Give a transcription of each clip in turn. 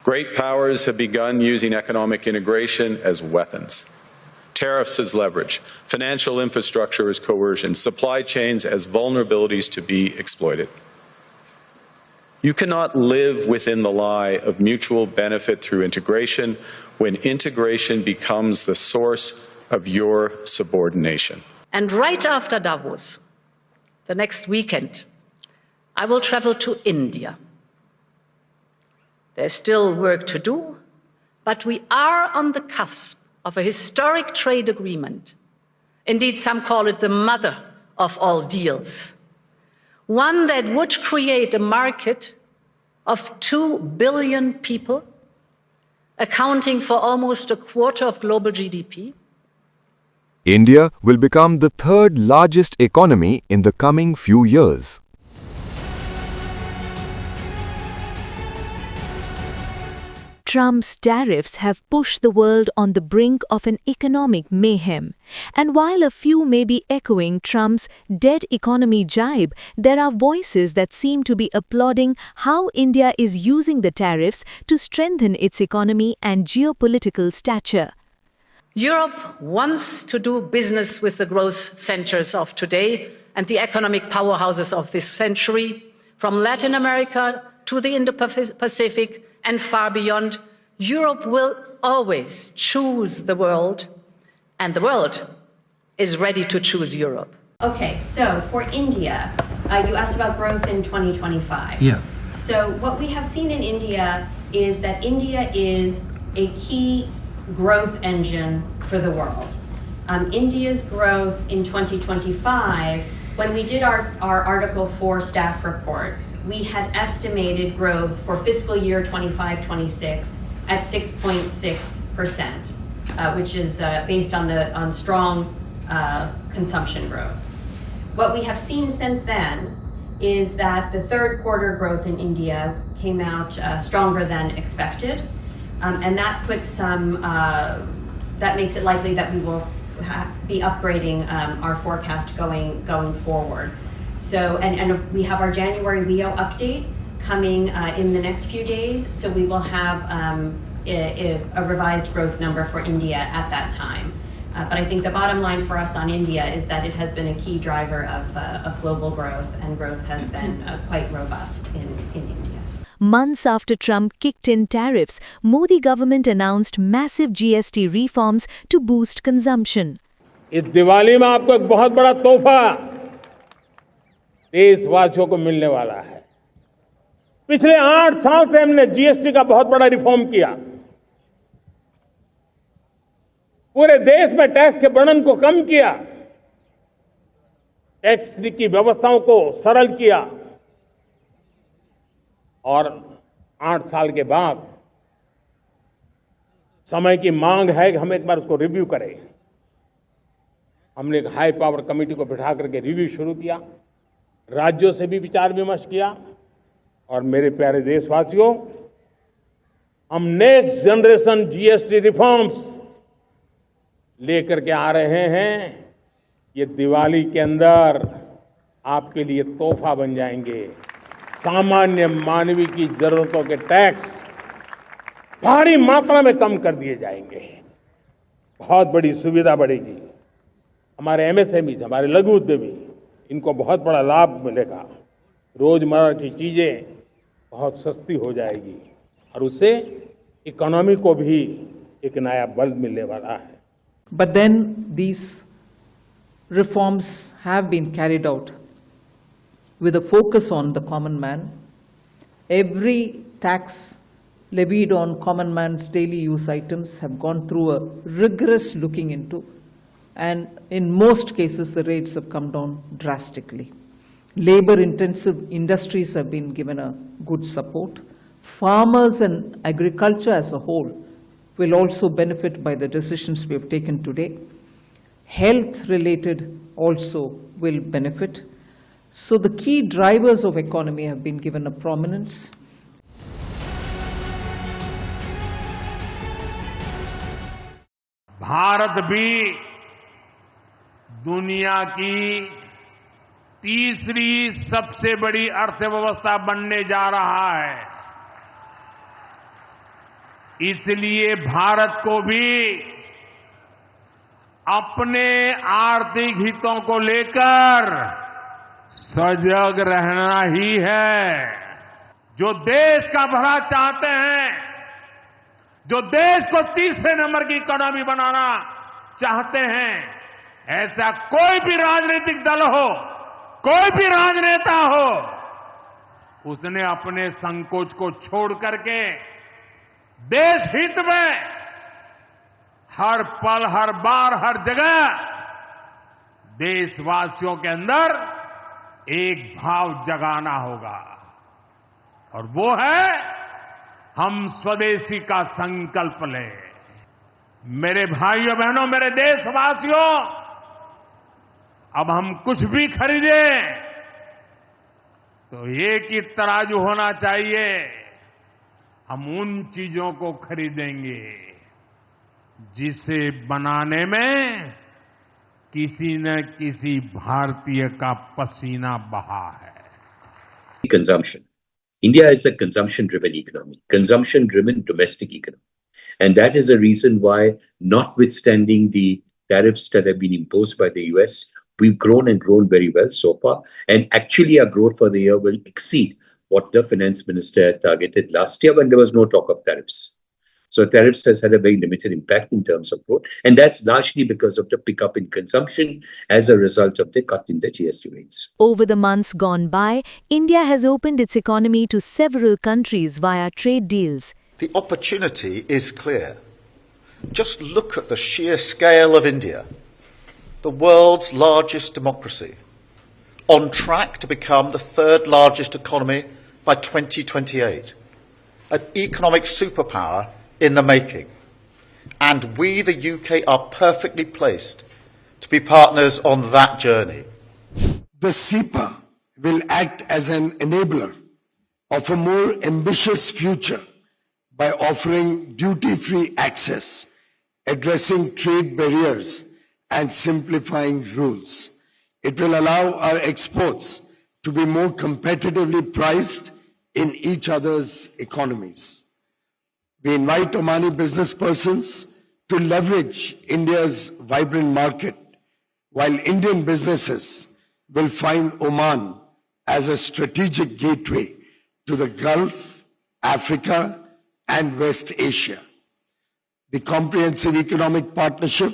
Great powers have begun using economic integration as weapons. Tariffs as leverage, financial infrastructure as coercion, supply chains as vulnerabilities to be exploited. You cannot live within the lie of mutual benefit through integration when integration becomes the source of your subordination. And right after Davos, the next weekend, I will travel to India. There's still work to do, but we are on the cusp of a historic trade agreement. Indeed, some call it the mother of all deals. One that would create a market of 2 billion people, accounting for almost a quarter of global GDP. India will become the third largest economy in the coming few years. Trump's tariffs have pushed the world on the brink of an economic mayhem. And while a few may be echoing Trump's dead economy jibe, there are voices that seem to be applauding how India is using the tariffs to strengthen its economy and geopolitical stature. Europe wants to do business with the growth centers of today and the economic powerhouses of this century, from Latin America to the Indo-Pacific and far beyond. Europe will always choose the world, and the world is ready to choose Europe. Okay, so for India, you asked about growth in 2025. Yeah. So what we have seen in India is that India is a key growth engine for the world. India's growth in 2025, when we did our Article 4 staff report, we had estimated growth for fiscal year 25-26 at 6.6%, which is based on strong consumption growth. What we have seen since then is that the third quarter growth in India came out stronger than expected, and that puts that makes it likely that we will be upgrading our forecast going forward. So, and we have our January WEO update coming in the next few days, so we will have a revised growth number for India at that time. But I think the bottom line for us on India is that it has been a key driver of global growth, and growth has been quite robust in India. Months after Trump kicked in tariffs, Modi government announced massive GST reforms to boost consumption. इस दिवाली में आपको एक बहुत बड़ा तोहफा देशवासियों को मिलने वाला है। पिछले 8 साल से हमने जीएसटी का बहुत बड़ा रिफॉर्म किया। पूरे देश में टैक्स के बर्डन को कम किया, टैक्स की व्यवस्थाओं को सरल किया, और 8 साल के बाद समय की मांग है कि हम एक बार उसको रिव्यू करें। हमने एक हाई पावर कमेटी को बिठा करके रिव्यू शुरू किया, राज्यों से भी विचार विमर्श किया, और मेरे प्यारे देशवासियों, हम नेक्स्ट जनरेशन जीएसटी रिफॉर्म्स लेकर के आ रहे हैं। ये दिवाली के अंदर आपके लिए तोहफा बन जाएंगे। सामान्य मानवीय की जरूरतों के टैक्स भारी मात्रा में कम कर दिए जाएंगे। बहुत बड़ी सुविधा बढ़ेगी। हमारे एमएसएमई, हमारे लघु उद्यमी, इनको बहुत बड़ा लाभ मिलेगा। रोजमर्रा की चीजें बहुत सस्ती हो जाएगी, और उससे इकोनॉमी को भी एक नया बल मिलने वाला है। But then these reforms have been carried out with a focus on the common man. Every tax levied on common man's daily use items have gone through a rigorous looking into, and in most cases the rates have come down drastically. Labor-intensive industries have been given a good support. Farmers and agriculture as a whole will also benefit by the decisions we have taken today. Health-related also will benefit. So the key drivers of economy have been given a prominence. Bharat भी दुनिया की तीसरी सबसे बड़ी अर्थव्यवस्था बनने जा रहा है। इसलिए भारत को भी अपने आर्थिक हितों को लेकर सजग रहना ही है। जो देश का भला चाहते हैं, जो देश को तीसरे नंबर की इकोनॉमी बनाना चाहते हैं, ऐसा कोई भी राजनीतिक दल हो, कोई भी राजनेता हो, उसने अपने संकोच को छोड़ करके देश हित में हर पल, हर बार, हर जगह देशवासियों के अंदर एक भाव जगाना होगा, और वो है हम स्वदेशी का संकल्प लें। मेरे भाइयों बहनों, मेरे देशवासियों, अब हम कुछ भी खरीदें तो एक ही तराजू होना चाहिए। हम उन चीजों को खरीदेंगे जिसे बनाने में किसी न किसी भारतीय का पसीना बहा है। Consumption. India is a consumption-driven economy, consumption-driven domestic economy. And that is a reason why, notwithstanding the tariffs that have been imposed by the US, we've grown and grown very well so far. And actually, our growth for the year will exceed what the finance minister had targeted last year when there was no talk of tariffs. So tariffs has had a very limited impact in terms of growth. And that's largely because of the pickup in consumption as a result of the cut in the GST rates. Over the months gone by, India has opened its economy to several countries via trade deals. The opportunity is clear. Just look at the sheer scale of India, the world's largest democracy, on track to become the third largest economy by 2028, an economic superpower in the making. And we, the UK, are perfectly placed to be partners on that journey. The CEPA will act as an enabler of a more ambitious future by offering duty-free access, addressing trade barriers, and simplifying rules. It will allow our exports to be more competitively priced in each other's economies. We invite Omani business persons to leverage India's vibrant market, while Indian businesses will find Oman as a strategic gateway to the Gulf, Africa, and West Asia. The comprehensive economic partnership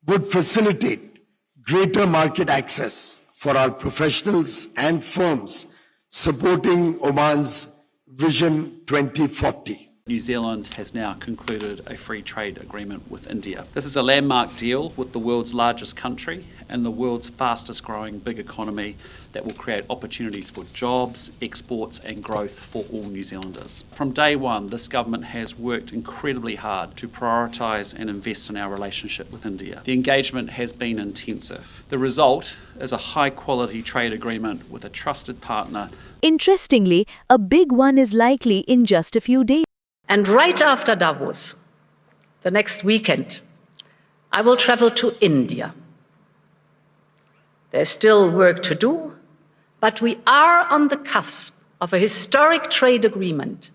would facilitate greater market access for our professionals and firms, supporting Oman's Vision 2040. New Zealand has now concluded a free trade agreement with India. This is a landmark deal with the world's largest country and the world's fastest growing big economy that will create opportunities for jobs, exports and growth for all New Zealanders. From day one, this government has worked incredibly hard to prioritise and invest in our relationship with India. The engagement has been intensive. The result is a high quality trade agreement with a trusted partner. Interestingly, a big one is likely in just a few days. And right after Davos, the next weekend, I will travel to India. There's still work to do, but we are on the cusp of a historic trade agreement.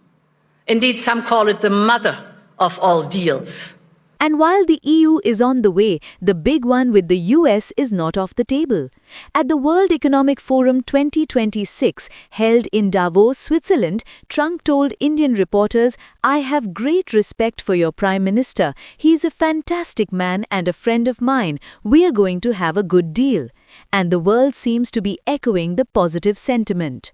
Indeed, some call it the mother of all deals. And while the EU is on the way, the big one with the US is not off the table. At the World Economic Forum 2026, held in Davos, Switzerland, Trump told Indian reporters, "I have great respect for your Prime Minister. He's a fantastic man and a friend of mine. We are going to have a good deal." And the world seems to be echoing the positive sentiment.